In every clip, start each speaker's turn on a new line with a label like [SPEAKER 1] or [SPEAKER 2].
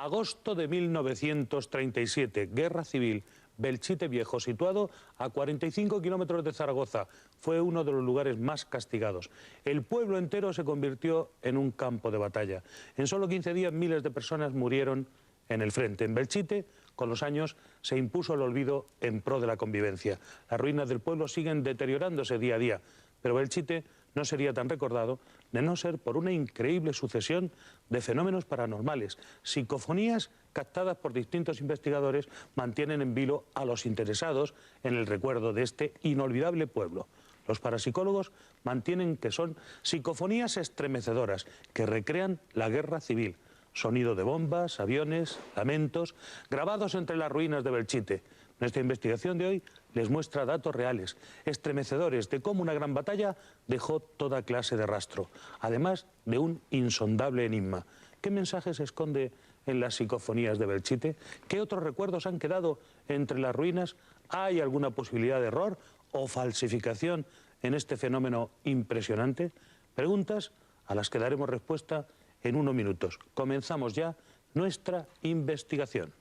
[SPEAKER 1] Agosto de 1937, Guerra Civil, Belchite Viejo, situado a 45 kilómetros de Zaragoza, fue uno de los lugares más castigados. El pueblo entero se convirtió en un campo de batalla. En solo 15 días miles de personas murieron en el frente. En Belchite, con los años, se impuso el olvido en pro de la convivencia. Las ruinas del pueblo siguen deteriorándose día a día, pero Belchite no sería tan recordado de no ser por una increíble sucesión de fenómenos paranormales. Psicofonías captadas por distintos investigadores mantienen en vilo a los interesados en el recuerdo de este inolvidable pueblo. Los parapsicólogos mantienen que son psicofonías estremecedoras que recrean la guerra civil. Sonido de bombas, aviones, lamentos, grabados entre las ruinas de Belchite. Nuestra investigación de hoy les muestra datos reales, estremecedores, de cómo una gran batalla dejó toda clase de rastro, además de un insondable enigma. ¿Qué mensaje se esconde en las psicofonías de Belchite? ¿Qué otros recuerdos han quedado entre las ruinas? ¿Hay alguna posibilidad de error o falsificación en este fenómeno impresionante? Preguntas a las que daremos respuesta en unos minutos. Comenzamos ya nuestra investigación.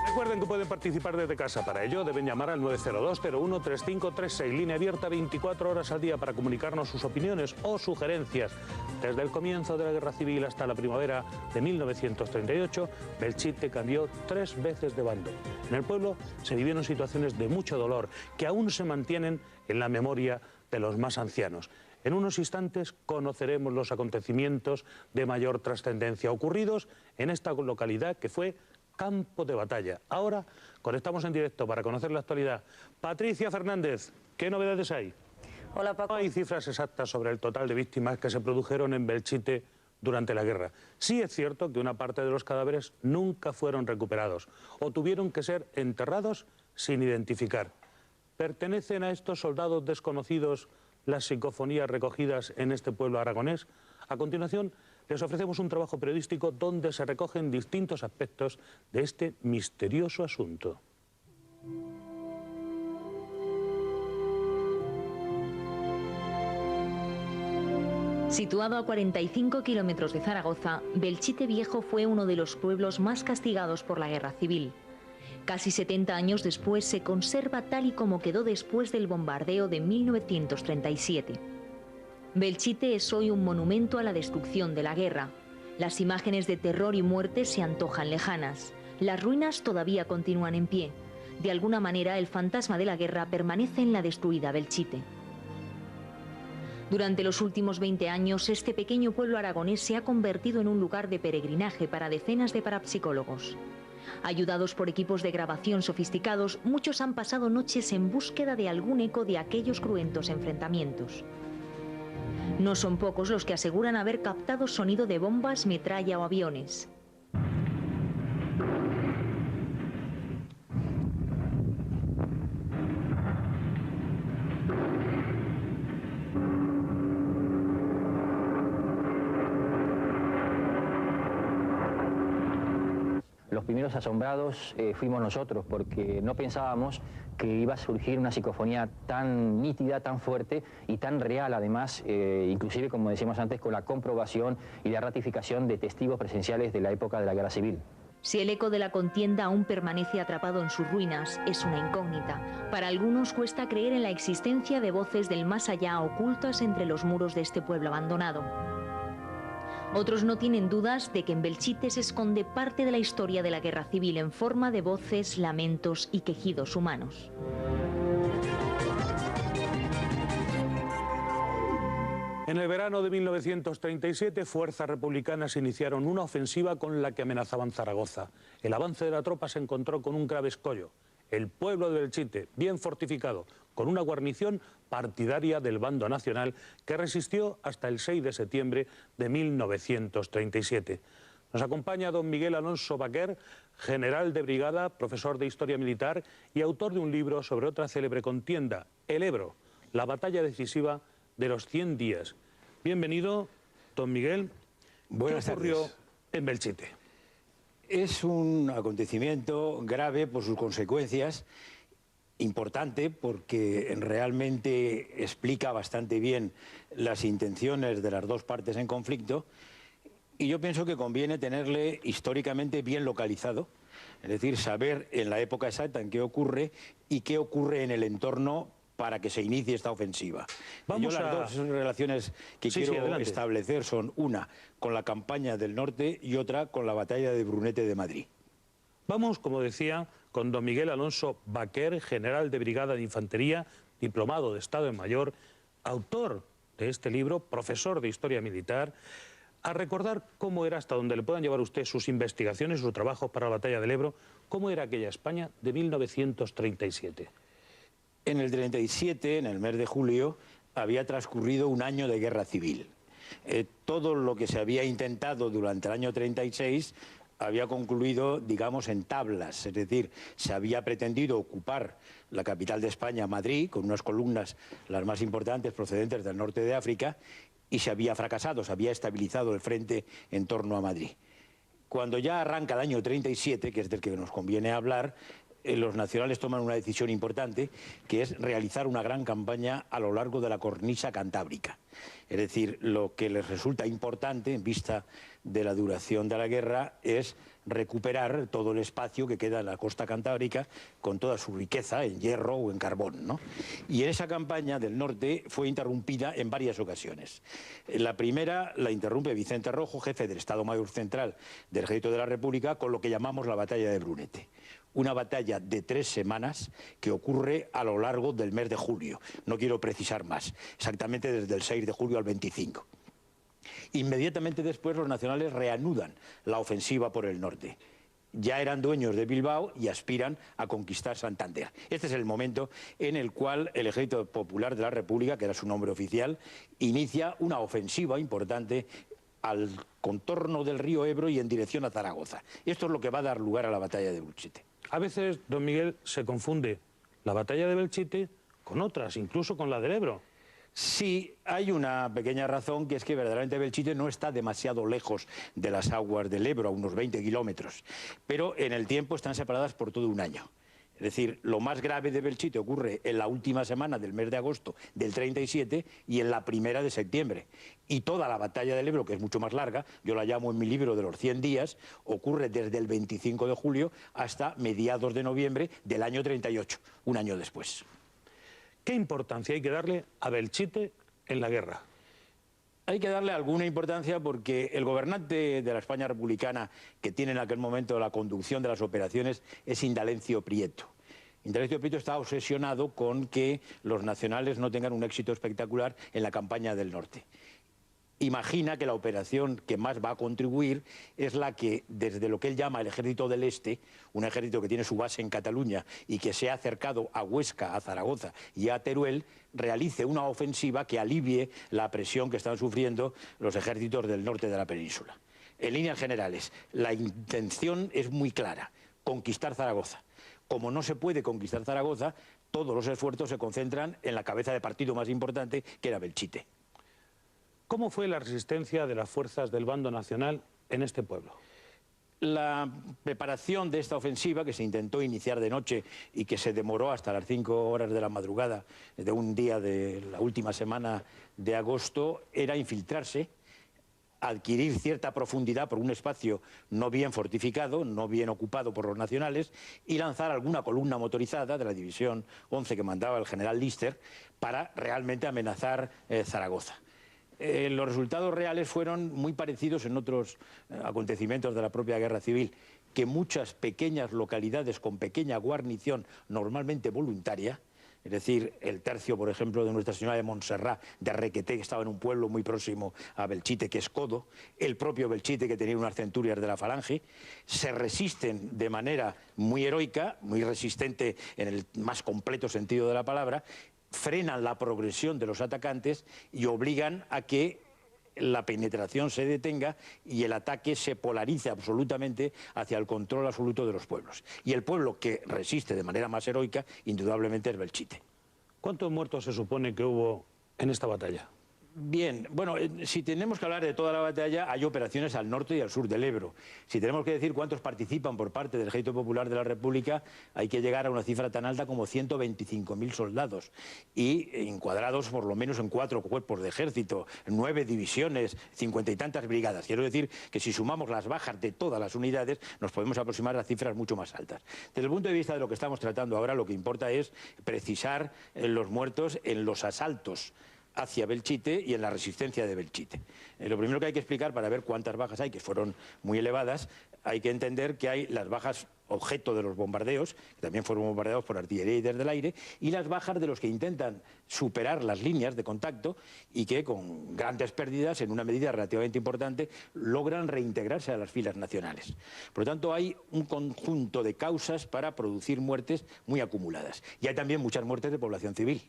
[SPEAKER 1] Recuerden que pueden participar desde casa. Para ello deben llamar al 902-01-3536, línea abierta 24 horas al día para comunicarnos sus opiniones o sugerencias. Desde el comienzo de la Guerra Civil hasta la primavera de 1938, Belchite cambió 3 veces de bando. En el pueblo se vivieron situaciones de mucho dolor que aún se mantienen en la memoria de los más ancianos. En unos instantes conoceremos los acontecimientos de mayor trascendencia ocurridos en esta localidad que fue campo de batalla. Ahora conectamos en directo para conocer la actualidad. Patricia Fernández, ¿qué novedades hay?
[SPEAKER 2] Hola, Paco.
[SPEAKER 1] No hay cifras exactas sobre el total de víctimas que se produjeron en Belchite durante la guerra. Sí es cierto que una parte de los cadáveres nunca fueron recuperados o tuvieron que ser enterrados sin identificar. ¿Pertenecen a estos soldados desconocidos las psicofonías recogidas en este pueblo aragonés? A continuación, les ofrecemos un trabajo periodístico donde se recogen distintos aspectos de este misterioso asunto.
[SPEAKER 3] Situado a 45 kilómetros de Zaragoza, Belchite Viejo fue uno de los pueblos más castigados por la guerra civil. Casi 70 años después se conserva tal y como quedó después del bombardeo de 1937. Belchite es hoy un monumento a la destrucción de la guerra. Las imágenes de terror y muerte se antojan lejanas. Las ruinas todavía continúan en pie. De alguna manera, el fantasma de la guerra permanece en la destruida Belchite. Durante los últimos 20 años, este pequeño pueblo aragonés se ha convertido en un lugar de peregrinaje para decenas de parapsicólogos. Ayudados por equipos de grabación sofisticados, muchos han pasado noches en búsqueda de algún eco de aquellos cruentos enfrentamientos. No son pocos los que aseguran haber captado sonido de bombas, metralla o aviones.
[SPEAKER 4] Los primeros asombrados fuimos nosotros, porque no pensábamos que iba a surgir una psicofonía tan nítida, tan fuerte y tan real, además, inclusive, como decíamos antes, con la comprobación y la ratificación de testigos presenciales de la época de la Guerra Civil.
[SPEAKER 3] Si el eco de la contienda aún permanece atrapado en sus ruinas, es una incógnita. Para algunos cuesta creer en la existencia de voces del más allá ocultas entre los muros de este pueblo abandonado. Otros no tienen dudas de que en Belchite se esconde parte de la historia de la guerra civil en forma de voces, lamentos y quejidos humanos.
[SPEAKER 1] En el verano de 1937, fuerzas republicanas iniciaron una ofensiva con la que amenazaban Zaragoza. El avance de la tropa se encontró con un grave escollo. El pueblo de Belchite, bien fortificado, con una guarnición partidaria del bando nacional que resistió hasta el 6 de septiembre de 1937. Nos acompaña don Miguel Alonso Baquer, general de brigada, profesor de Historia Militar y autor de un libro sobre otra célebre contienda, el Ebro, la batalla decisiva de los 100 días. Bienvenido, don Miguel.
[SPEAKER 2] Buenas
[SPEAKER 1] ¿Qué ocurrió
[SPEAKER 2] tardes.
[SPEAKER 1] en Belchite?
[SPEAKER 2] Es un acontecimiento grave por sus consecuencias, importante porque realmente explica bastante bien las intenciones de las dos partes en conflicto, y yo pienso que conviene tenerle históricamente bien localizado, es decir, saber en la época exacta en qué ocurre y qué ocurre en el entorno para que se inicie esta ofensiva. Las dos relaciones que quiero establecer son una con la campaña del norte y otra con la batalla de Brunete de Madrid.
[SPEAKER 1] Vamos, como decía, con don Miguel Alonso Baquer, general de Brigada de Infantería, diplomado de Estado Mayor, autor de este libro, profesor de Historia Militar, a recordar cómo era, hasta donde le puedan llevar usted sus investigaciones, sus trabajos para la batalla del Ebro, cómo era aquella España de 1937.
[SPEAKER 2] En el 37, en el mes de julio, había transcurrido un año de guerra civil. Todo lo que se había intentado durante el año 36 había concluido, digamos, en tablas, es decir, se había pretendido ocupar la capital de España, Madrid, con unas columnas las más importantes procedentes del norte de África, y se había fracasado, se había estabilizado el frente en torno a Madrid. Cuando ya arranca el año 37, que es del que nos conviene hablar, los nacionales toman una decisión importante, que es realizar una gran campaña a lo largo de la cornisa cantábrica. Es decir, lo que les resulta importante, en vista de la duración de la guerra, es recuperar todo el espacio que queda en la costa cantábrica con toda su riqueza en hierro o en carbón, ¿no? Y en esa campaña del norte fue interrumpida en varias ocasiones. La primera la interrumpe Vicente Rojo, jefe del Estado Mayor Central del Ejército de la República, con lo que llamamos la batalla de Brunete. Una batalla de 3 semanas que ocurre a lo largo del mes de julio. No quiero precisar más, exactamente desde el 6 de julio al 25. Inmediatamente después los nacionales reanudan la ofensiva por el norte. Ya eran dueños de Bilbao y aspiran a conquistar Santander. Este es el momento en el cual el Ejército Popular de la República, que era su nombre oficial, inicia una ofensiva importante al contorno del río Ebro y en dirección a Zaragoza. Esto es lo que va a dar lugar a la batalla de Belchite.
[SPEAKER 1] A veces, don Miguel, se confunde la batalla de Belchite con otras, incluso con la del Ebro.
[SPEAKER 2] Sí, hay una pequeña razón, que es que verdaderamente Belchite no está demasiado lejos de las aguas del Ebro, a unos 20 kilómetros, pero en el tiempo están separadas por todo un año. Es decir, lo más grave de Belchite ocurre en la última semana del mes de agosto del 37 y en la primera de septiembre. Y toda la batalla del Ebro, que es mucho más larga, yo la llamo en mi libro de los 100 días, ocurre desde el 25 de julio hasta mediados de noviembre del año 38, un año después.
[SPEAKER 1] ¿Qué importancia hay que darle a Belchite en la guerra?
[SPEAKER 2] Hay que darle alguna importancia porque el gobernante de la España republicana que tiene en aquel momento la conducción de las operaciones es Indalencio Prieto. Indalencio Prieto está obsesionado con que los nacionales no tengan un éxito espectacular en la campaña del norte. Imagina que la operación que más va a contribuir es la que, desde lo que él llama el Ejército del Este, un ejército que tiene su base en Cataluña y que se ha acercado a Huesca, a Zaragoza y a Teruel, realice una ofensiva que alivie la presión que están sufriendo los ejércitos del norte de la península. En líneas generales, la intención es muy clara: conquistar Zaragoza. Como no se puede conquistar Zaragoza, todos los esfuerzos se concentran en la cabeza de partido más importante, que era Belchite.
[SPEAKER 1] ¿Cómo fue la resistencia de las fuerzas del bando nacional en este pueblo?
[SPEAKER 2] La preparación de esta ofensiva, que se intentó iniciar de noche y que se demoró hasta las 5 horas de la madrugada de un día de la última semana de agosto, era infiltrarse, adquirir cierta profundidad por un espacio no bien fortificado, no bien ocupado por los nacionales, y lanzar alguna columna motorizada de la división 11 que mandaba el general Lister para realmente amenazar Zaragoza. Los resultados reales fueron muy parecidos en otros acontecimientos de la propia guerra civil, que muchas pequeñas localidades con pequeña guarnición, normalmente voluntaria, es decir, el tercio, por ejemplo, de Nuestra Señora de Montserrat, de Requeté, que estaba en un pueblo muy próximo a Belchite, que es Codo, el propio Belchite, que tenía unas centurias de la Falange, se resisten de manera muy heroica, muy resistente en el más completo sentido de la palabra, frenan la progresión de los atacantes y obligan a que la penetración se detenga y el ataque se polarice absolutamente hacia el control absoluto de los pueblos. Y el pueblo que resiste de manera más heroica, indudablemente, es Belchite.
[SPEAKER 1] ¿Cuántos muertos se supone que hubo en esta batalla?
[SPEAKER 2] Bien, bueno, si tenemos que hablar de toda la batalla, hay operaciones al norte y al sur del Ebro. Si tenemos que decir cuántos participan por parte del Ejército Popular de la República, hay que llegar a una cifra tan alta como 125.000 soldados y encuadrados por lo menos en 4 cuerpos de ejército, 9 divisiones, 50 y tantas brigadas. Quiero decir que si sumamos las bajas de todas las unidades, nos podemos aproximar a cifras mucho más altas. Desde el punto de vista de lo que estamos tratando ahora, lo que importa es precisar los muertos en los asaltos hacia Belchite y en la resistencia de Belchite. Lo primero que hay que explicar para ver cuántas bajas hay, que fueron muy elevadas, hay que entender que hay las bajas objeto de los bombardeos, que también fueron bombardeados por artillería y desde el aire, y las bajas de los que intentan superar las líneas de contacto y que con grandes pérdidas, en una medida relativamente importante, logran reintegrarse a las filas nacionales. Por lo tanto, hay un conjunto de causas para producir muertes muy acumuladas. Y hay también muchas muertes de población civil,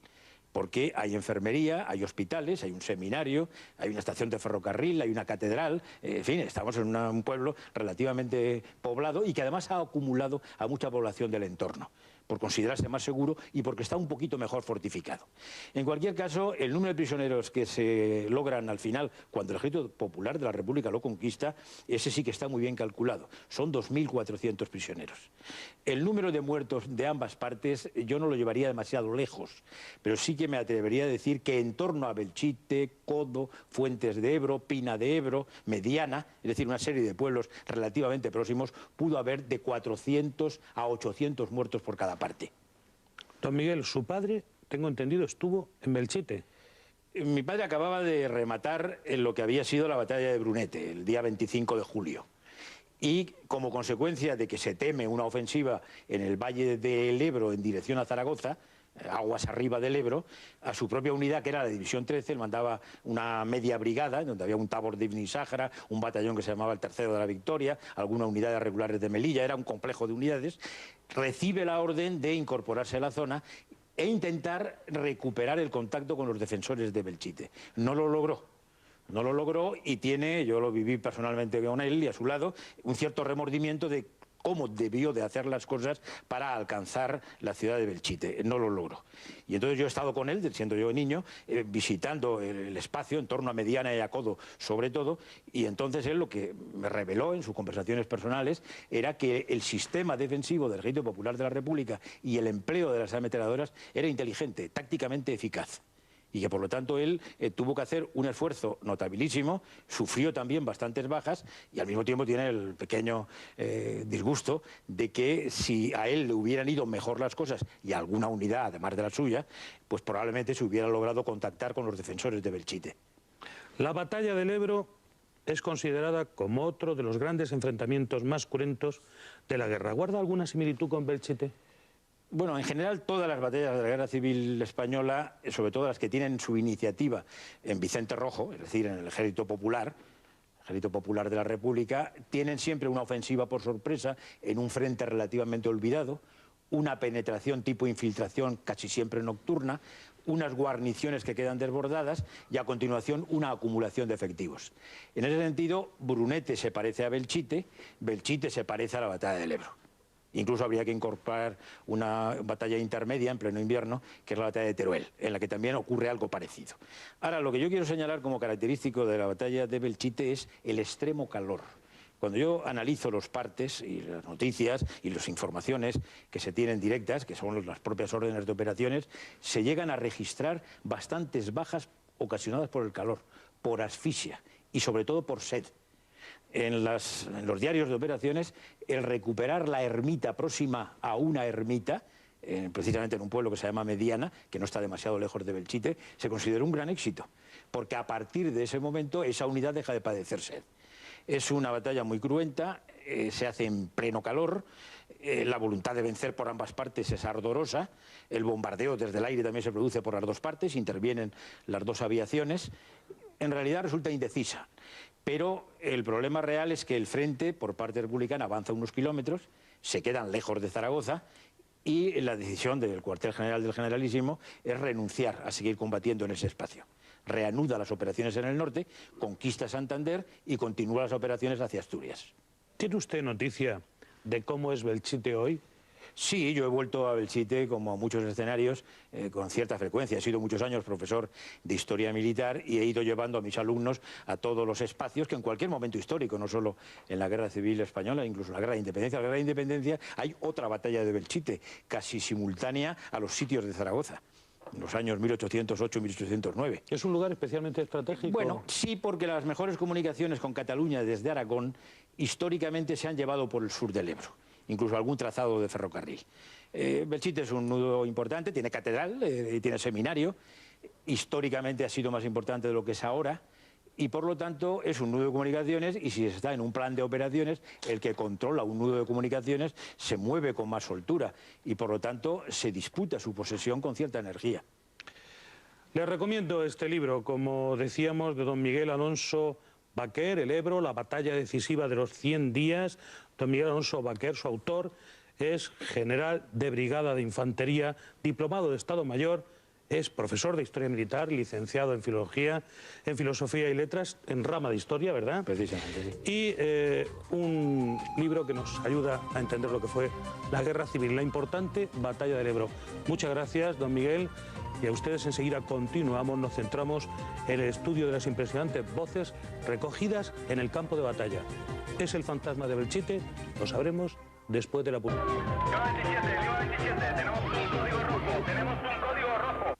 [SPEAKER 2] porque hay enfermería, hay hospitales, hay un seminario, hay una estación de ferrocarril, hay una catedral, en fin, estamos en un pueblo relativamente poblado y que además ha acumulado a mucha población del entorno, por considerarse más seguro y porque está un poquito mejor fortificado. En cualquier caso, el número de prisioneros que se logran al final, cuando el Ejército Popular de la República lo conquista, ese sí que está muy bien calculado. Son 2.400 prisioneros. El número de muertos de ambas partes yo no lo llevaría demasiado lejos, pero sí que me atrevería a decir que en torno a Belchite, Codo, Fuentes de Ebro, Pina de Ebro, Mediana, es decir, una serie de pueblos relativamente próximos, pudo haber de 400 a 800 muertos por cada parte.
[SPEAKER 1] Don Miguel, su padre, tengo entendido, estuvo en Belchite.
[SPEAKER 2] Mi padre acababa de rematar en lo que había sido la batalla de Brunete, el día 25 de julio. Y como consecuencia de que se teme una ofensiva en el Valle del Ebro en dirección a Zaragoza, aguas arriba del Ebro, a su propia unidad, que era la División 13, él mandaba una media brigada, donde había un tabor de Ibn Sáhara, un batallón que se llamaba el Tercero de la Victoria, algunas unidades regulares de Melilla, era un complejo de unidades, recibe la orden de incorporarse a la zona e intentar recuperar el contacto con los defensores de Belchite. No lo logró. No lo logró y tiene, yo lo viví personalmente con él y a su lado, un cierto remordimiento de cómo debió de hacer las cosas para alcanzar la ciudad de Belchite. No lo logró. Y entonces yo he estado con él, siendo yo niño, visitando el espacio en torno a Mediana y a Codo, sobre todo, y entonces él lo que me reveló en sus conversaciones personales era que el sistema defensivo del Ejército Popular de la República y el empleo de las ametralladoras era inteligente, tácticamente eficaz. Y que por lo tanto él tuvo que hacer un esfuerzo notabilísimo, sufrió también bastantes bajas y al mismo tiempo tiene el pequeño disgusto de que si a él le hubieran ido mejor las cosas y a alguna unidad además de la suya, pues probablemente se hubiera logrado contactar con los defensores de Belchite.
[SPEAKER 1] La batalla del Ebro es considerada como otro de los grandes enfrentamientos más cruentos de la guerra. ¿Guarda alguna similitud con Belchite?
[SPEAKER 2] Bueno, en general todas las batallas de la Guerra Civil Española, sobre todo las que tienen su iniciativa en Vicente Rojo, es decir, en el Ejército Popular de la República, tienen siempre una ofensiva por sorpresa en un frente relativamente olvidado, una penetración tipo infiltración casi siempre nocturna, unas guarniciones que quedan desbordadas y a continuación una acumulación de efectivos. En ese sentido, Brunete se parece a Belchite, Belchite se parece a la batalla del Ebro. Incluso habría que incorporar una batalla intermedia en pleno invierno, que es la batalla de Teruel, en la que también ocurre algo parecido. Ahora, lo que yo quiero señalar como característico de la batalla de Belchite es el extremo calor. Cuando yo analizo los partes y las noticias y las informaciones que se tienen directas, que son las propias órdenes de operaciones, se llegan a registrar bastantes bajas ocasionadas por el calor, por asfixia y sobre todo por sed. En los diarios de operaciones, el recuperar la ermita próxima a una ermita, precisamente en un pueblo que se llama Mediana, que no está demasiado lejos de Belchite, se consideró un gran éxito, porque a partir de ese momento esa unidad deja de padecer sed. Es una batalla muy cruenta, se hace en pleno calor, la voluntad de vencer por ambas partes es ardorosa, el bombardeo desde el aire también se produce por las dos partes, intervienen las dos aviaciones, en realidad resulta indecisa. Pero el problema real es que el frente, por parte republicana, avanza unos kilómetros, se quedan lejos de Zaragoza y la decisión del cuartel general del Generalísimo es renunciar a seguir combatiendo en ese espacio. Reanuda las operaciones en el norte, conquista Santander y continúa las operaciones hacia Asturias.
[SPEAKER 1] ¿Tiene usted noticia de cómo es Belchite hoy?
[SPEAKER 2] Sí, yo he vuelto a Belchite, como a muchos escenarios, con cierta frecuencia. He sido muchos años profesor de historia militar y he ido llevando a mis alumnos a todos los espacios que en cualquier momento histórico, no solo en la Guerra Civil Española, incluso en la Guerra de Independencia. En la Guerra de Independencia hay otra batalla de Belchite, casi simultánea a los sitios de Zaragoza, en los años 1808-1809.
[SPEAKER 1] ¿Es un lugar especialmente estratégico?
[SPEAKER 2] Bueno, sí, porque las mejores comunicaciones con Cataluña desde Aragón históricamente se han llevado por el sur del Ebro, incluso algún trazado de ferrocarril. Belchite es un nudo importante, tiene catedral, tiene seminario, históricamente ha sido más importante de lo que es ahora, y por lo tanto es un nudo de comunicaciones, y si está en un plan de operaciones, el que controla un nudo de comunicaciones se mueve con más soltura y por lo tanto se disputa su posesión con cierta energía.
[SPEAKER 1] Les recomiendo este libro, como decíamos, de don Miguel Alonso Baquer, El Ebro, la batalla decisiva de los 100 días. Don Miguel Alonso Baquer, su autor, es general de brigada de infantería, diplomado de Estado Mayor, es profesor de Historia Militar, licenciado en Filología, en Filosofía y Letras, en rama de Historia, ¿verdad?
[SPEAKER 2] Precisamente, sí.
[SPEAKER 1] Y un libro que nos ayuda a entender lo que fue la Guerra Civil, la importante batalla del Ebro. Muchas gracias, don Miguel, y a ustedes enseguida continuamos, nos centramos en el estudio de las impresionantes voces recogidas en el campo de batalla. ¿Es el fantasma de Belchite? Lo sabremos después de la publicidad.
[SPEAKER 5] Lima 27, tenemos un código rojo, tenemos un código rojo.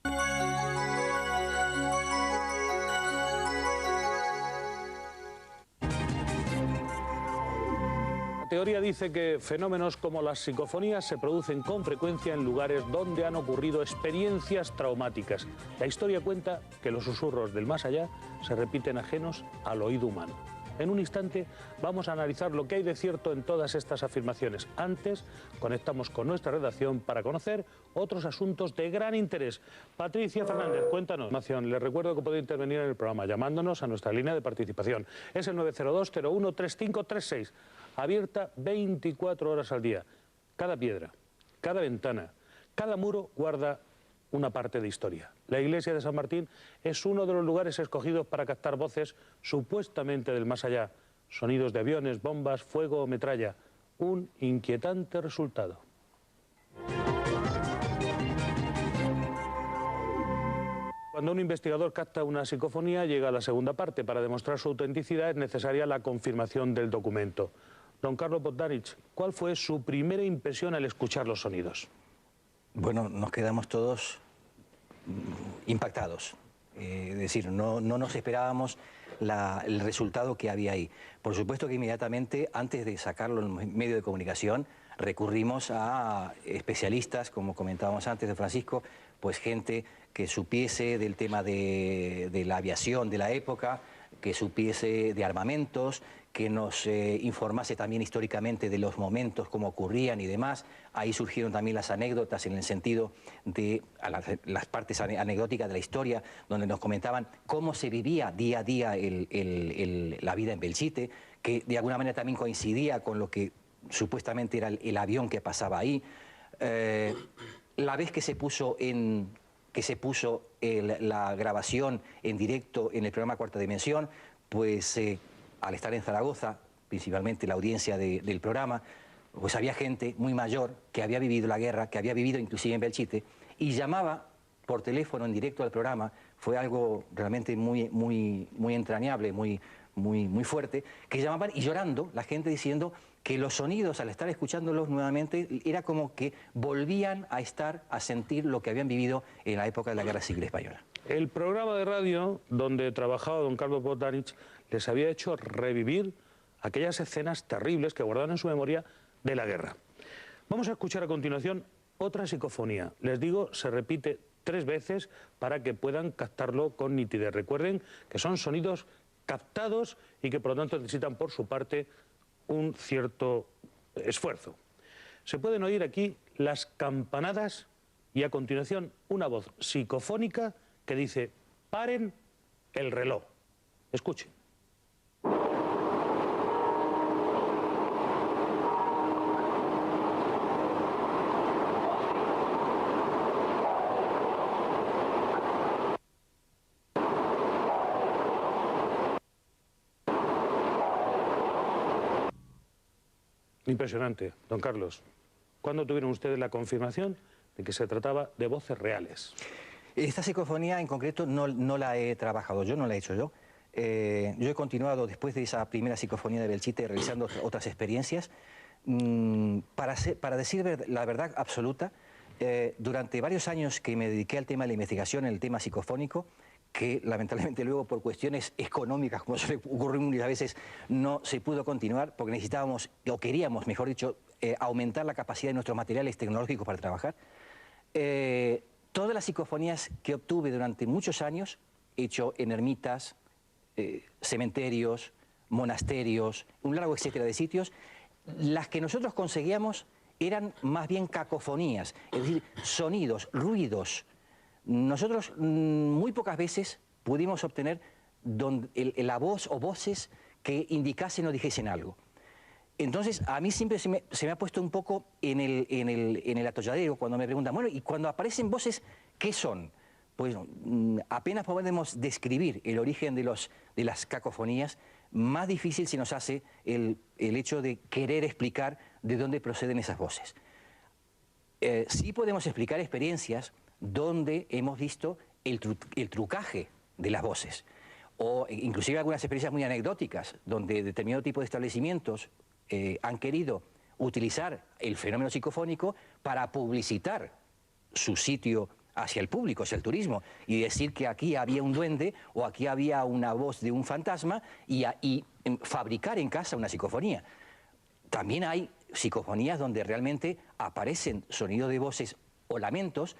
[SPEAKER 1] La teoría dice que fenómenos como las psicofonías se producen con frecuencia en lugares donde han ocurrido experiencias traumáticas. La historia cuenta que los susurros del más allá se repiten ajenos al oído humano. En un instante vamos a analizar lo que hay de cierto en todas estas afirmaciones. Antes, conectamos con nuestra redacción para conocer otros asuntos de gran interés. Patricia Fernández, cuéntanos. Les recuerdo que puede intervenir en el programa llamándonos a nuestra línea de participación. Es el 902-01-3536, abierta 24 horas al día. Cada piedra, cada ventana, cada muro guarda una parte de historia. La iglesia de San Martín es uno de los lugares escogidos para captar voces supuestamente del más allá. Sonidos de aviones, bombas, fuego o metralla. Un inquietante resultado. Cuando un investigador capta una psicofonía, llega a la segunda parte. Para demostrar su autenticidad es necesaria la confirmación del documento. Don Carlos Bogdanich, ¿cuál fue su primera impresión al escuchar los sonidos?
[SPEAKER 6] Bueno, nos quedamos todos impactados. Es decir, no nos esperábamos el resultado que había ahí. Por supuesto que inmediatamente, antes de sacarlo en los medios de comunicación, recurrimos a especialistas, como comentábamos antes de Francisco, pues gente que supiese del tema de la aviación de la época, que supiese de armamentos, que nos informase también históricamente de los momentos, cómo ocurrían y demás. Ahí surgieron también las anécdotas en el sentido de las partes anecdóticas de la historia, donde nos comentaban cómo se vivía día a día la vida en Belchite, que de alguna manera también coincidía con lo que supuestamente era el avión que pasaba ahí. La vez que se puso la grabación en directo en el programa Cuarta Dimensión, pues al estar en Zaragoza, principalmente la audiencia del programa, pues había gente muy mayor que había vivido la guerra, que había vivido inclusive en Belchite, y llamaba por teléfono en directo al programa. Fue algo realmente muy entrañable, muy fuerte, que llamaban y llorando, la gente diciendo que los sonidos, al estar escuchándolos nuevamente, era como que volvían a sentir lo que habían vivido en la época de la Guerra Civil Española.
[SPEAKER 1] El programa de radio donde trabajaba don Carlos Bogdanich les había hecho revivir aquellas escenas terribles que guardaban en su memoria de la guerra. Vamos a escuchar a continuación otra psicofonía. Les digo, se repite 3 veces para que puedan captarlo con nitidez. Recuerden que son sonidos captados y que por lo tanto necesitan por su parte un cierto esfuerzo. Se pueden oír aquí las campanadas y a continuación una voz psicofónica que dice: paren el reloj. Escuchen. Impresionante, don Carlos. ¿Cuándo tuvieron ustedes la confirmación de que se trataba de voces reales?
[SPEAKER 6] Esta psicofonía en concreto no la he trabajado yo, no la he hecho yo. Yo he continuado después de esa primera psicofonía de Belchite realizando otras experiencias. Para decir la verdad absoluta, durante varios años que me dediqué al tema de la investigación, en el tema psicofónico, que lamentablemente luego por cuestiones económicas, como suele ocurrir muchas veces, no se pudo continuar porque necesitábamos, o queríamos, mejor dicho, aumentar la capacidad de nuestros materiales tecnológicos para trabajar. Todas las psicofonías que obtuve durante muchos años, hecho en ermitas, cementerios, monasterios, un largo etcétera de sitios, las que nosotros conseguíamos eran más bien cacofonías, es decir, sonidos, ruidos. Nosotros muy pocas veces pudimos obtener la voz o voces que indicasen o dijesen algo. Entonces, a mí siempre se me ha puesto un poco en el atolladero cuando me preguntan, bueno, y cuando aparecen voces, ¿qué son? Pues apenas podemos describir el origen de las cacofonías, más difícil se nos hace el hecho de querer explicar de dónde proceden esas voces. Sí podemos explicar experiencias donde hemos visto el trucaje de las voces, o inclusive algunas experiencias muy anecdóticas, donde determinado tipo de establecimientos han querido utilizar el fenómeno psicofónico para publicitar su sitio hacia el público, hacia el turismo, y decir que aquí había un duende o aquí había una voz de un fantasma y fabricar en casa una psicofonía. También hay psicofonías donde realmente aparecen sonidos de voces o lamentos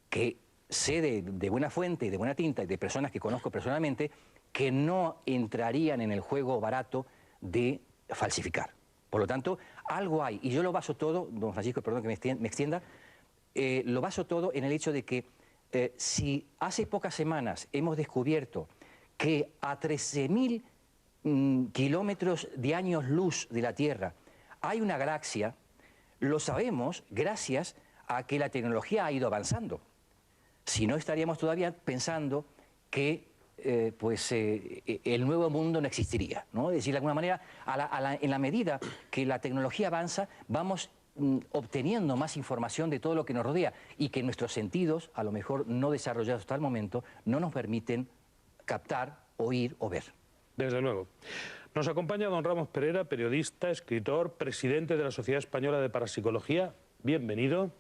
[SPEAKER 6] que sé de buena fuente, de buena tinta y de personas que conozco personalmente que no entrarían en el juego barato de falsificar. Por lo tanto, algo hay, y yo lo baso todo, don Francisco, perdón que me extienda, lo baso todo en el hecho de que si hace pocas semanas hemos descubierto que a 13.000 kilómetros de años luz de la Tierra hay una galaxia, lo sabemos gracias a que la tecnología ha ido avanzando. Si no, estaríamos todavía pensando que el nuevo mundo no existiría, ¿no? Es decir, de alguna manera, en la medida que la tecnología avanza, vamos obteniendo más información de todo lo que nos rodea y que nuestros sentidos, a lo mejor no desarrollados hasta el momento, no nos permiten captar, oír o ver.
[SPEAKER 1] Desde luego. Nos acompaña don Ramos Pereira, periodista, escritor, presidente de la Sociedad Española de Parapsicología. Bienvenido.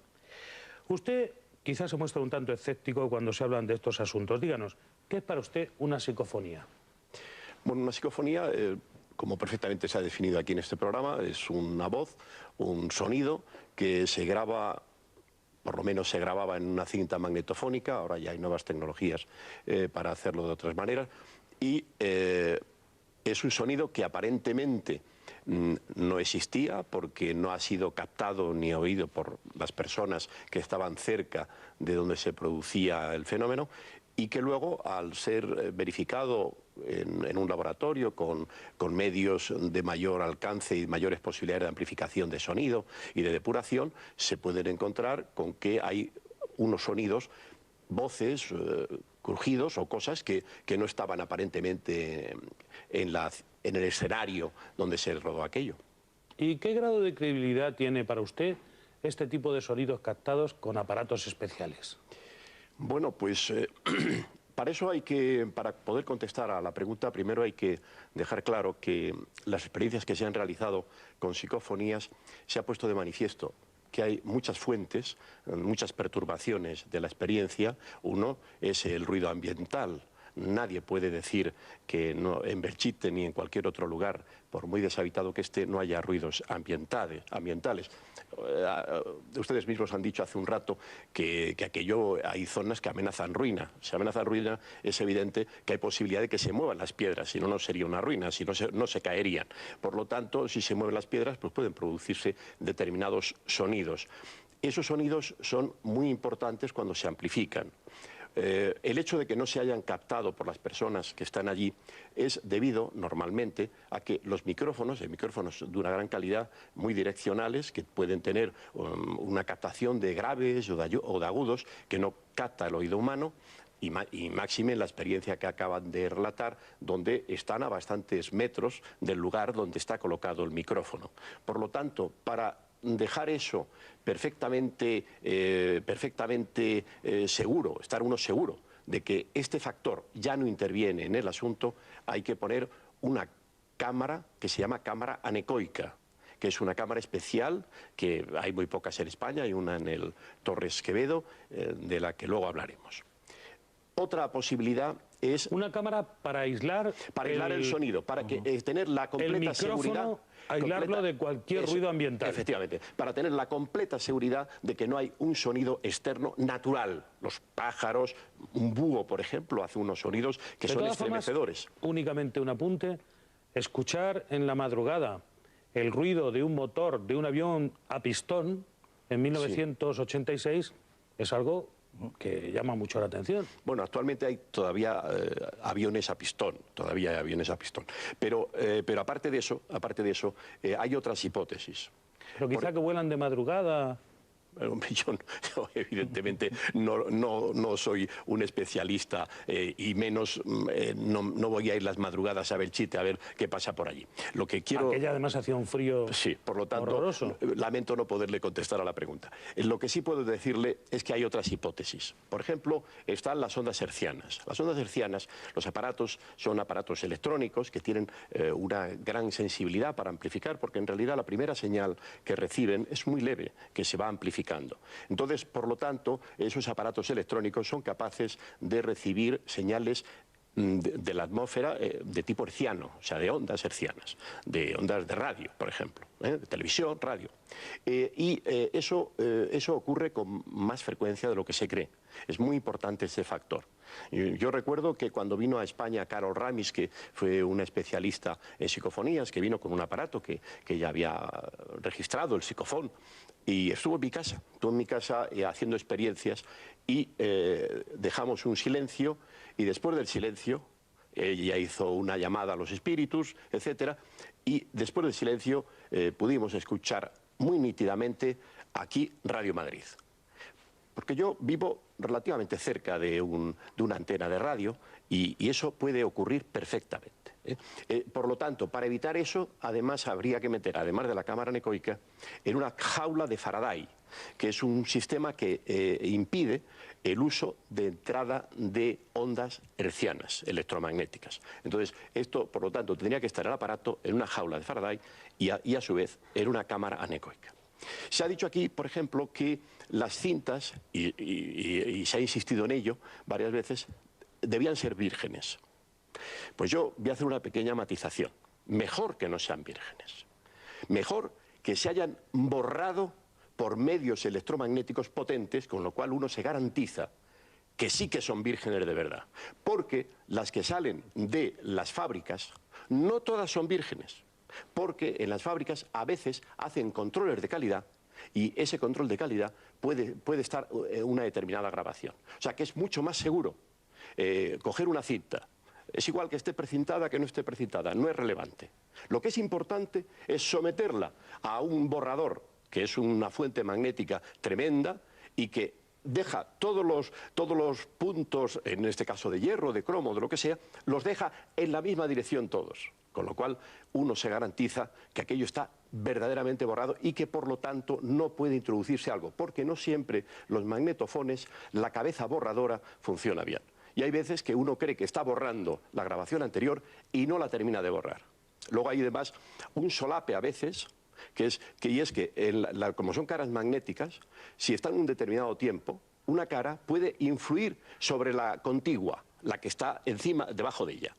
[SPEAKER 1] Usted quizás se muestra un tanto escéptico cuando se hablan de estos asuntos. Díganos, ¿qué es para usted una psicofonía?
[SPEAKER 7] Bueno, una psicofonía, como perfectamente se ha definido aquí en este programa, es una voz, un sonido que se graba, por lo menos se grababa en una cinta magnetofónica, ahora ya hay nuevas tecnologías para hacerlo de otras maneras, y es un sonido que aparentemente no existía porque no ha sido captado ni oído por las personas que estaban cerca de donde se producía el fenómeno, y que luego, al ser verificado en un laboratorio con medios de mayor alcance y mayores posibilidades de amplificación de sonido y de depuración, se pueden encontrar con que hay unos sonidos, voces, crujidos o cosas que no estaban aparentemente en el escenario donde se rodó aquello.
[SPEAKER 1] ¿Y qué grado de credibilidad tiene para usted este tipo de sonidos captados con aparatos especiales?
[SPEAKER 7] Bueno, pues para poder contestar a la pregunta, primero hay que dejar claro que las experiencias que se han realizado con psicofonías se ha puesto de manifiesto que hay muchas fuentes, muchas perturbaciones de la experiencia. Uno es el ruido ambiental. Nadie puede decir que no, en Belchite ni en cualquier otro lugar, por muy deshabitado que esté, no haya ruidos ambientales. Ustedes mismos han dicho hace un rato que aquello hay zonas que amenazan ruina. Si amenazan ruina, es evidente que hay posibilidad de que se muevan las piedras, si no, no sería una ruina, si no, no se caerían. Por lo tanto, si se mueven las piedras, pues pueden producirse determinados sonidos. Esos sonidos son muy importantes cuando se amplifican. El hecho de que no se hayan captado por las personas que están allí es debido normalmente a que los micrófonos, hay micrófonos de una gran calidad, muy direccionales, que pueden tener una captación de graves o de agudos que no capta el oído humano, y máxime en la experiencia que acaban de relatar, donde están a bastantes metros del lugar donde está colocado el micrófono. Por lo tanto, para dejar eso perfectamente seguro, estar uno seguro de que este factor ya no interviene en el asunto, hay que poner una cámara que se llama cámara anecoica, que es una cámara especial, que hay muy pocas en España, hay una en el Torres Quevedo, de la que luego hablaremos. Otra posibilidad es...
[SPEAKER 1] Una cámara para aislar...
[SPEAKER 7] el sonido, para que, tener la completa seguridad...
[SPEAKER 1] aislarlo de cualquier ruido ambiental.
[SPEAKER 7] Efectivamente, para tener la completa seguridad de que no hay un sonido externo natural. Los pájaros, un búho, por ejemplo, hace unos sonidos que son estremecedores.
[SPEAKER 1] Únicamente un apunte, escuchar en la madrugada el ruido de un motor de un avión a pistón en 1986 es algo que llama mucho la atención.
[SPEAKER 7] Bueno, actualmente hay todavía aviones a pistón, pero aparte de eso, hay otras hipótesis.
[SPEAKER 1] Pero quizá que vuelan de madrugada...
[SPEAKER 7] Yo evidentemente no soy un especialista y menos no voy a ir las madrugadas a Belchite a ver qué pasa por allí. Lo que quiero...
[SPEAKER 1] Aquella además hacía un frío
[SPEAKER 7] sí, por lo tanto,
[SPEAKER 1] horroroso.
[SPEAKER 7] Lamento no poderle contestar a la pregunta. Lo que sí puedo decirle es que hay otras hipótesis. Por ejemplo, están las ondas hercianas. Las ondas hercianas, los aparatos son aparatos electrónicos que tienen una gran sensibilidad para amplificar, porque en realidad la primera señal que reciben es muy leve, que se va amplificando. Entonces, por lo tanto, esos aparatos electrónicos son capaces de recibir señales de la atmósfera de tipo herciano, o sea, de ondas hercianas, de ondas de radio, por ejemplo, de televisión, radio. Eso ocurre con más frecuencia de lo que se cree. Es muy importante ese factor. Yo recuerdo que cuando vino a España Carol Ramis, que fue una especialista en psicofonías, que vino con un aparato que ya había registrado el psicofón, y estuvo en mi casa, haciendo experiencias, y dejamos un silencio, y después del silencio, ella hizo una llamada a los espíritus, etcétera, y después del silencio pudimos escuchar muy nítidamente aquí Radio Madrid. Porque yo vivo relativamente cerca de una antena de radio y eso puede ocurrir perfectamente. Por lo tanto, para evitar eso, además habría que meter, además de la cámara anecoica, en una jaula de Faraday, que es un sistema que impide el uso de entrada de ondas hercianas, electromagnéticas. Entonces, esto, por lo tanto, tendría que estar el aparato en una jaula de Faraday y a su vez en una cámara anecoica. Se ha dicho aquí, por ejemplo, que las cintas, y se ha insistido en ello varias veces, debían ser vírgenes. Pues yo voy a hacer una pequeña matización. Mejor que no sean vírgenes. Mejor que se hayan borrado por medios electromagnéticos potentes, con lo cual uno se garantiza que sí que son vírgenes de verdad. Porque las que salen de las fábricas, no todas son vírgenes. Porque en las fábricas a veces hacen controles de calidad y ese control de calidad puede estar una determinada grabación. O sea que es mucho más seguro coger una cinta. Es igual que esté precintada que no esté precintada, no es relevante. Lo que es importante es someterla a un borrador, que es una fuente magnética tremenda y que deja todos los puntos, en este caso de hierro, de cromo, de lo que sea, los deja en la misma dirección todos. Con lo cual uno se garantiza que aquello está verdaderamente borrado y que por lo tanto no puede introducirse algo, porque no siempre los magnetofones, la cabeza borradora funciona bien. Y hay veces que uno cree que está borrando la grabación anterior y no la termina de borrar. Luego hay además un solape a veces, como son caras magnéticas, si están un determinado tiempo, una cara puede influir sobre la contigua, la que está debajo de ella.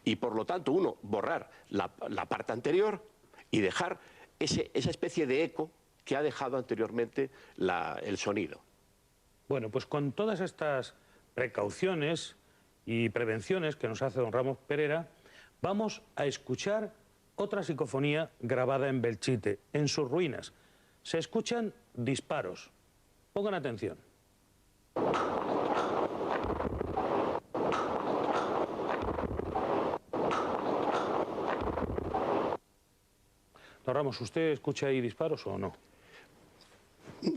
[SPEAKER 7] Y por lo tanto uno borrar la parte anterior y dejar esa especie de eco que ha dejado anteriormente el sonido.
[SPEAKER 1] Bueno, pues con todas estas precauciones y prevenciones que nos hace don Ramos Perera, vamos a escuchar otra psicofonía grabada en Belchite, en sus ruinas. Se escuchan disparos. Pongan atención. Don Ramos, ¿usted escucha ahí disparos o no?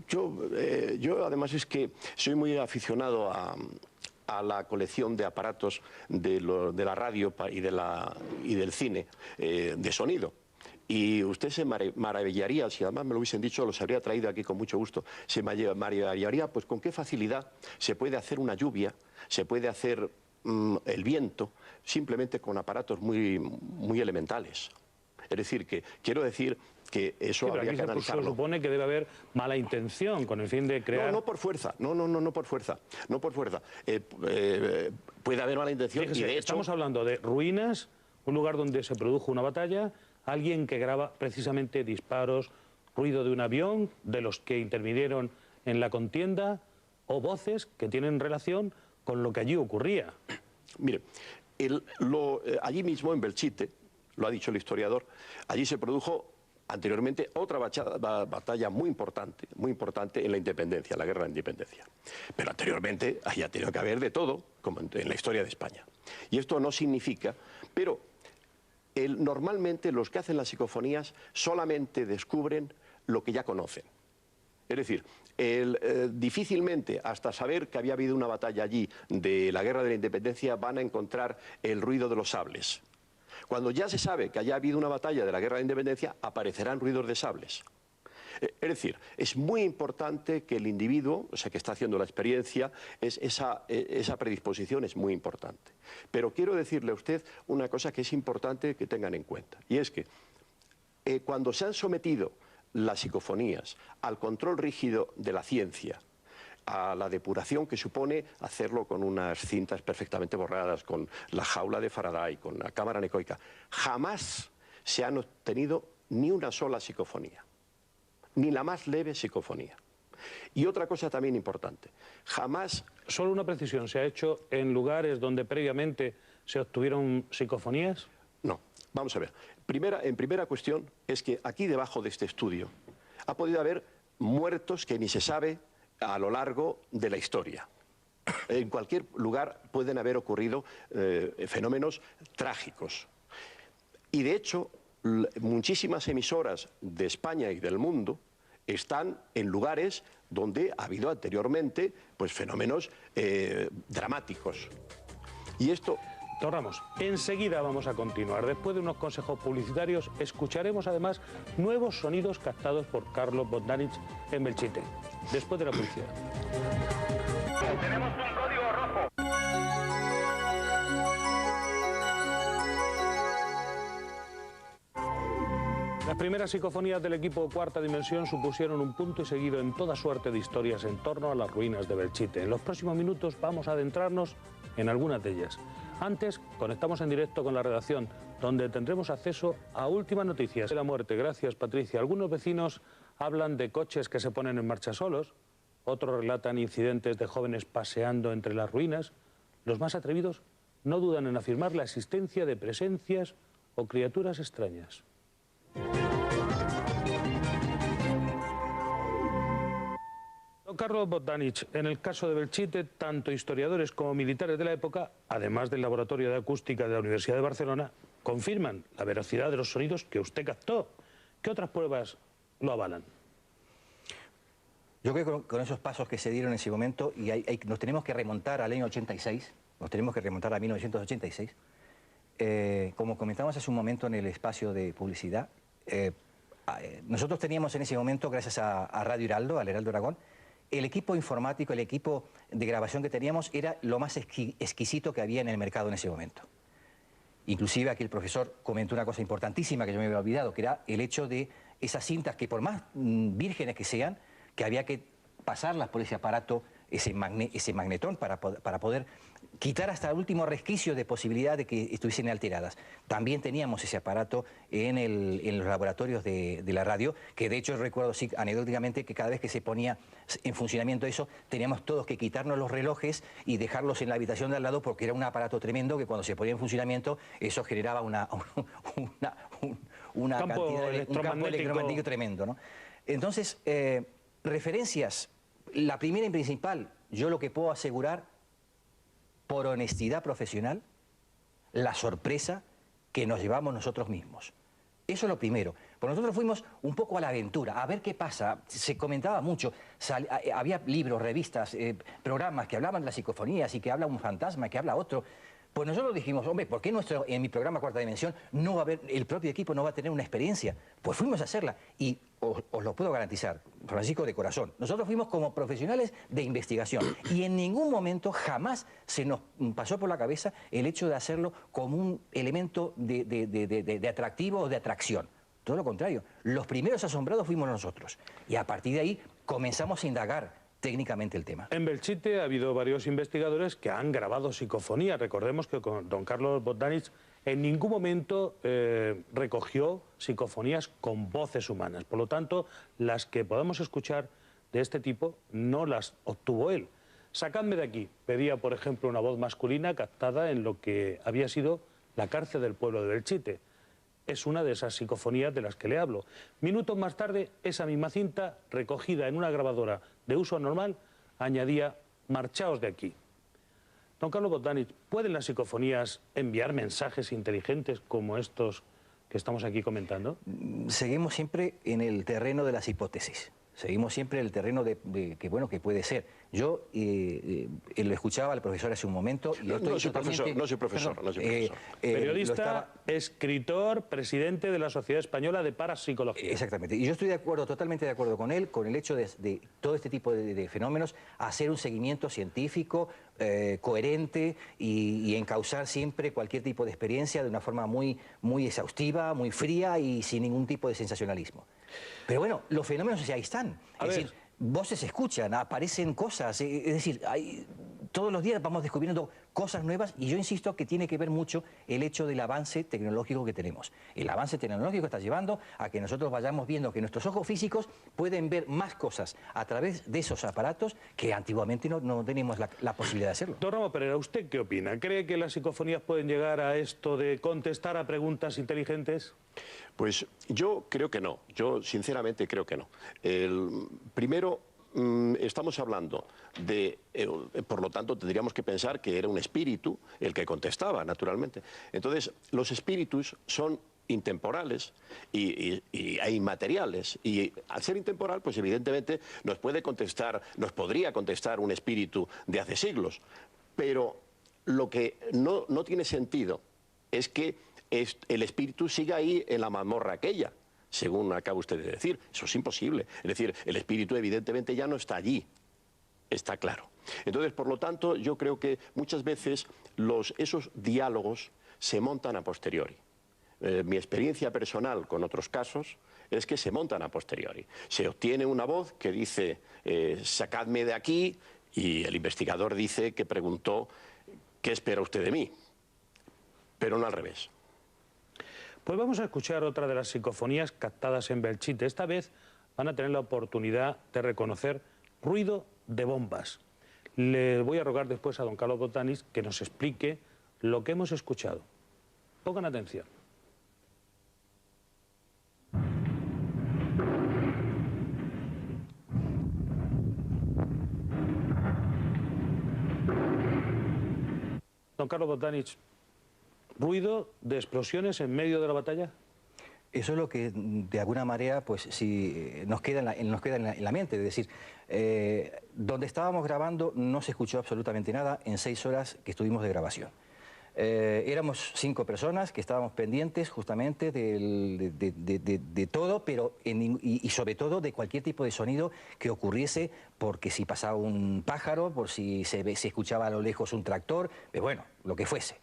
[SPEAKER 7] Yo además es que soy muy aficionado a la colección de aparatos de la radio y del cine de sonido. Y usted se maravillaría, si además me lo hubiesen dicho, los habría traído aquí con mucho gusto, se maravillaría pues con qué facilidad se puede hacer una lluvia, se puede hacer el viento, simplemente con aparatos muy elementales. Es decir, que quiero decir que eso habría que analizarlo.
[SPEAKER 1] Se supone que debe haber mala intención con el fin de crear...
[SPEAKER 7] No por fuerza, no por fuerza, no por fuerza. Puede haber mala intención.
[SPEAKER 1] Fíjese,
[SPEAKER 7] y de hecho...
[SPEAKER 1] estamos hablando de ruinas, un lugar donde se produjo una batalla, alguien que graba precisamente disparos, ruido de un avión, de los que intervinieron en la contienda, o voces que tienen relación con lo que allí ocurría.
[SPEAKER 7] Mire, allí mismo en Belchite, lo ha dicho el historiador, allí se produjo anteriormente otra batalla muy importante en la independencia, la guerra de la independencia. Pero anteriormente haya tenido que haber de todo, como en la historia de España. Y esto no significa, pero normalmente los que hacen las psicofonías solamente descubren lo que ya conocen. Es decir, difícilmente, hasta saber que había habido una batalla allí de la guerra de la independencia, van a encontrar el ruido de los sables. Cuando ya se sabe que haya habido una batalla de la guerra de la independencia, aparecerán ruidos de sables. Es decir, es muy importante que el individuo, o sea, que está haciendo la experiencia, esa predisposición es muy importante. Pero quiero decirle a usted una cosa que es importante que tengan en cuenta, y es que cuando se han sometido las psicofonías al control rígido de la ciencia, a la depuración que supone hacerlo con unas cintas perfectamente borradas, con la jaula de Faraday, con la cámara anecoica, jamás se han obtenido ni una sola psicofonía, ni la más leve psicofonía. Y otra cosa también importante, jamás...
[SPEAKER 1] ¿Solo una precisión se ha hecho en lugares donde previamente se obtuvieron psicofonías?
[SPEAKER 7] No, vamos a ver. En primera cuestión es que aquí debajo de este estudio ha podido haber muertos que ni se sabe a lo largo de la historia. En cualquier lugar pueden haber ocurrido fenómenos trágicos. Y de hecho, muchísimas emisoras de España y del mundo están en lugares donde ha habido anteriormente pues, fenómenos dramáticos. Y esto...
[SPEAKER 1] Don Ramos, enseguida vamos a continuar. Después de unos consejos publicitarios, escucharemos además nuevos sonidos captados por Carlos Bogdanich en Belchite. Después de la publicidad.
[SPEAKER 5] Tenemos un código rojo.
[SPEAKER 1] Las primeras psicofonías del equipo Cuarta Dimensión supusieron un punto y seguido en toda suerte de historias en torno a las ruinas de Belchite. En los próximos minutos vamos a adentrarnos en algunas de ellas. Antes, conectamos en directo con la redacción, donde tendremos acceso a últimas noticias de la muerte. Gracias, Patricia. Algunos vecinos hablan de coches que se ponen en marcha solos, otros relatan incidentes de jóvenes paseando entre las ruinas. Los más atrevidos no dudan en afirmar la existencia de presencias o criaturas extrañas. Don Carlos Bogdanich, en el caso de Belchite, tanto historiadores como militares de la época, además del Laboratorio de Acústica de la Universidad de Barcelona, confirman la veracidad de los sonidos que usted captó. ¿Qué otras pruebas lo avalan?
[SPEAKER 6] Yo creo que con esos pasos que se dieron en ese momento, y nos tenemos que remontar al año 86, nos tenemos que remontar a 1986, como comentamos hace un momento en el espacio de publicidad, nosotros teníamos en ese momento, gracias a Radio Heraldo, al Heraldo Aragón, el equipo informático, el equipo de grabación que teníamos era lo más exquisito que había en el mercado en ese momento. Inclusive aquí el profesor comentó una cosa importantísima que yo me había olvidado, que era el hecho de esas cintas que por más vírgenes que sean, que había que pasarlas por ese aparato, ese magnetón para poder quitar hasta el último resquicio de posibilidad de que estuviesen alteradas. También teníamos ese aparato en los laboratorios de la radio, que de hecho recuerdo sí, anecdóticamente que cada vez que se ponía en funcionamiento eso, teníamos todos que quitarnos los relojes y dejarlos en la habitación de al lado porque era un aparato tremendo que cuando se ponía en funcionamiento eso generaba un campo electromagnético tremendo, ¿no? Entonces, referencias, la primera y principal, yo lo que puedo asegurar, por honestidad profesional, la sorpresa que nos llevamos nosotros mismos. Eso es lo primero. Porque nosotros fuimos un poco a la aventura, a ver qué pasa. Se comentaba mucho, había libros, revistas, programas que hablaban de las psicofonías y que habla un fantasma, que habla otro. Pues nosotros dijimos, hombre, ¿por qué en mi programa Cuarta Dimensión no va a haber, el propio equipo no va a tener una experiencia? Pues fuimos a hacerla y os lo puedo garantizar, Francisco, de corazón. Nosotros fuimos como profesionales de investigación y en ningún momento jamás se nos pasó por la cabeza el hecho de hacerlo como un elemento de atractivo o de atracción. Todo lo contrario, los primeros asombrados fuimos nosotros y a partir de ahí comenzamos a indagar técnicamente el tema.
[SPEAKER 1] En Belchite ha habido varios investigadores que han grabado psicofonías. Recordemos que con don Carlos Botdanich en ningún momento recogió psicofonías con voces humanas. Por lo tanto, las que podemos escuchar de este tipo no las obtuvo él. Sacadme de aquí, pedía por ejemplo una voz masculina captada en lo que había sido la cárcel del pueblo de Belchite. Es una de esas psicofonías de las que le hablo. Minutos más tarde, esa misma cinta, recogida en una grabadora de uso normal, añadía «marchaos de aquí». Don Carlos Botdanich, ¿pueden las psicofonías enviar mensajes inteligentes como estos que estamos aquí comentando?
[SPEAKER 6] Seguimos siempre en el terreno de las hipótesis. Seguimos siempre en el terreno de que, bueno, que puede ser. Yo lo escuchaba al profesor hace un momento. Y
[SPEAKER 7] no soy profesor.
[SPEAKER 1] Periodista, escritor, presidente de la Sociedad Española de Parapsicología.
[SPEAKER 6] Exactamente. Y yo estoy de acuerdo, totalmente de acuerdo con él, con el hecho de todo este tipo de fenómenos, hacer un seguimiento científico, coherente y encauzar siempre cualquier tipo de experiencia de una forma muy exhaustiva, muy fría y sin ningún tipo de sensacionalismo. Pero bueno, los fenómenos ya ahí están. Es decir, voces se escuchan, aparecen cosas, es decir, todos los días vamos descubriendo cosas nuevas y yo insisto que tiene que ver mucho el hecho del avance tecnológico que tenemos. El avance tecnológico está llevando a que nosotros vayamos viendo que nuestros ojos físicos pueden ver más cosas a través de esos aparatos que antiguamente no teníamos la posibilidad de hacerlo.
[SPEAKER 1] Don Ramón Pereira, ¿usted qué opina? ¿Cree que las psicofonías pueden llegar a esto de contestar a preguntas inteligentes?
[SPEAKER 7] Pues yo creo que no, yo sinceramente creo que no. Primero, estamos hablando de, por lo tanto tendríamos que pensar que era un espíritu el que contestaba, naturalmente. Entonces, los espíritus son intemporales e inmateriales, y al ser intemporal, pues evidentemente nos podría contestar un espíritu de hace siglos, pero lo que no tiene sentido es que el espíritu siga ahí en la mazmorra aquella, según acaba usted de decir. Eso es imposible. Es decir, el espíritu evidentemente ya no está allí, está claro. Entonces, por lo tanto, yo creo que muchas veces esos diálogos se montan a posteriori. Mi experiencia personal con otros casos es que se montan a posteriori. Se obtiene una voz que dice, sacadme de aquí, y el investigador dice que preguntó, ¿qué espera usted de mí? Pero no al revés.
[SPEAKER 1] Pues vamos a escuchar otra de las psicofonías captadas en Belchite. Esta vez van a tener la oportunidad de reconocer ruido de bombas. Le voy a rogar después a don Carlos Botdanich que nos explique lo que hemos escuchado. Pongan atención. Don Carlos Botdanich, ¿ruido de explosiones en medio de la batalla?
[SPEAKER 6] Eso es lo que de alguna manera pues sí nos queda en la mente, es decir, donde estábamos grabando no se escuchó absolutamente nada en 6 horas que estuvimos de grabación. Éramos 5 personas que estábamos pendientes justamente de todo, pero y sobre todo de cualquier tipo de sonido que ocurriese, porque si pasaba un pájaro, por si se escuchaba a lo lejos un tractor, pero bueno, lo que fuese.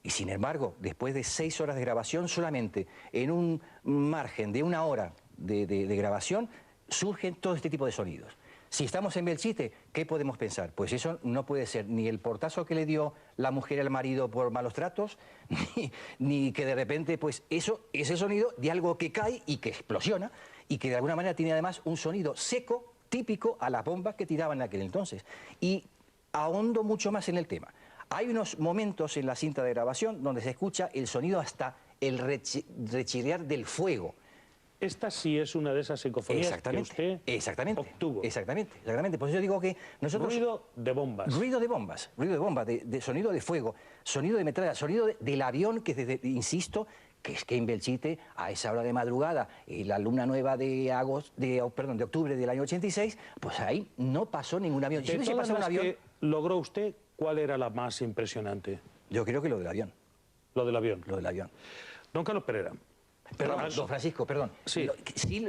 [SPEAKER 6] Y sin embargo, después de 6 horas de grabación, solamente en un margen de 1 hora de grabación, surgen todo este tipo de sonidos. Si estamos en Belchite, ¿qué podemos pensar? Pues eso no puede ser ni el portazo que le dio la mujer al marido por malos tratos, ni que de repente, pues ese sonido de algo que cae y que explosiona, y que de alguna manera tiene además un sonido seco, típico a las bombas que tiraban en aquel entonces. Y ahondo mucho más en el tema. Hay unos momentos en la cinta de grabación donde se escucha el sonido hasta el rechirriar del fuego.
[SPEAKER 1] Esta sí es una de esas psicofonías que usted obtuvo.
[SPEAKER 6] Exactamente. Por eso yo digo que nosotros...
[SPEAKER 1] Ruido de bombas,
[SPEAKER 6] de sonido de fuego, sonido de metralla, sonido del avión que, insisto, que es que en Belchite, a esa hora de madrugada, la luna nueva de octubre del año 86, pues ahí no pasó ningún avión.
[SPEAKER 1] De todas las que logró usted, ¿cuál era la más impresionante?
[SPEAKER 6] Yo creo que lo del avión.
[SPEAKER 1] Lo del avión.
[SPEAKER 6] Lo del avión.
[SPEAKER 1] Don Carlos Pereira.
[SPEAKER 6] Perdón, don Francisco, perdón.
[SPEAKER 1] Sí.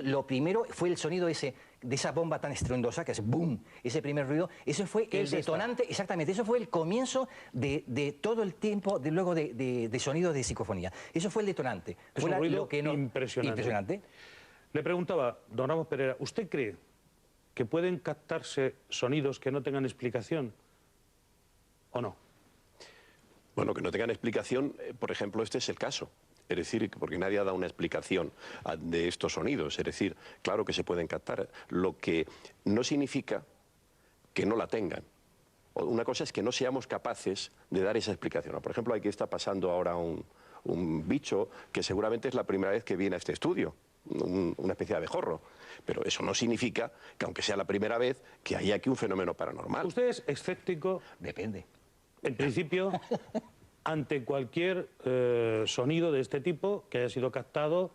[SPEAKER 6] Lo primero fue el sonido ese, de esa bomba tan estruendosa, que es boom, ese primer ruido. Eso fue el detonante, exactamente, eso fue el comienzo de todo el tiempo, luego de sonidos de psicofonía. Eso fue el detonante.
[SPEAKER 1] Es
[SPEAKER 6] fue
[SPEAKER 1] un ruido
[SPEAKER 6] lo que impresionante.
[SPEAKER 1] Le preguntaba, don Ramos Pereira, ¿usted cree que pueden captarse sonidos que no tengan explicación o no?
[SPEAKER 7] Bueno, que no tengan explicación, por ejemplo, este es el caso. Es decir, porque nadie ha dado una explicación de estos sonidos. Es decir, claro que se pueden captar, lo que no significa que no la tengan. Una cosa es que no seamos capaces de dar esa explicación. Por ejemplo, aquí está pasando ahora un bicho que seguramente es la primera vez que viene a este estudio, una especie de abejorro. Pero eso no significa que, aunque sea la primera vez, que haya aquí un fenómeno paranormal.
[SPEAKER 1] ¿Usted es escéptico?
[SPEAKER 6] Depende.
[SPEAKER 1] En principio, ante cualquier sonido de este tipo que haya sido captado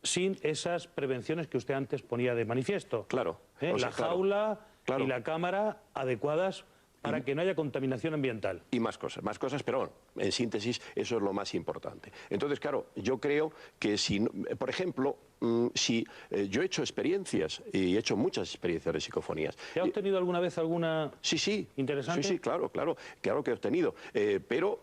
[SPEAKER 1] sin esas prevenciones que usted antes ponía de manifiesto.
[SPEAKER 7] Claro.
[SPEAKER 1] La jaula y la cámara adecuadas para que no haya contaminación ambiental.
[SPEAKER 7] Y más cosas, pero en síntesis eso es lo más importante. Entonces, claro, yo creo que si, por ejemplo, si yo he hecho experiencias, y he hecho muchas experiencias de psicofonías.
[SPEAKER 1] ¿Ya ha obtenido alguna vez alguna interesante?
[SPEAKER 7] Sí, claro que he obtenido, pero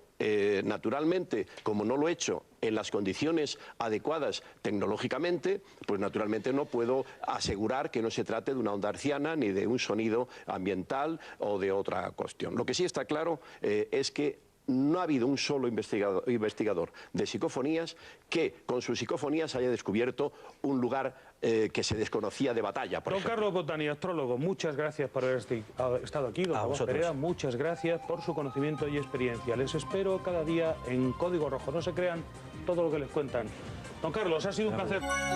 [SPEAKER 7] naturalmente, como no lo he hecho en las condiciones adecuadas tecnológicamente, pues naturalmente no puedo asegurar que no se trate de una onda hertziana ni de un sonido ambiental o de otra cuestión. Lo que sí está claro es que no ha habido un solo investigador de psicofonías que con sus psicofonías haya descubierto un lugar que se desconocía de batalla, por ejemplo.
[SPEAKER 1] Don Carlos Botani, astrólogo, muchas gracias por haber estado aquí. Don Ramos Pereira, muchas gracias por su conocimiento y experiencia. Les espero cada día en Código Rojo. No se crean todo lo que les cuentan. Don Carlos, ha sido un placer.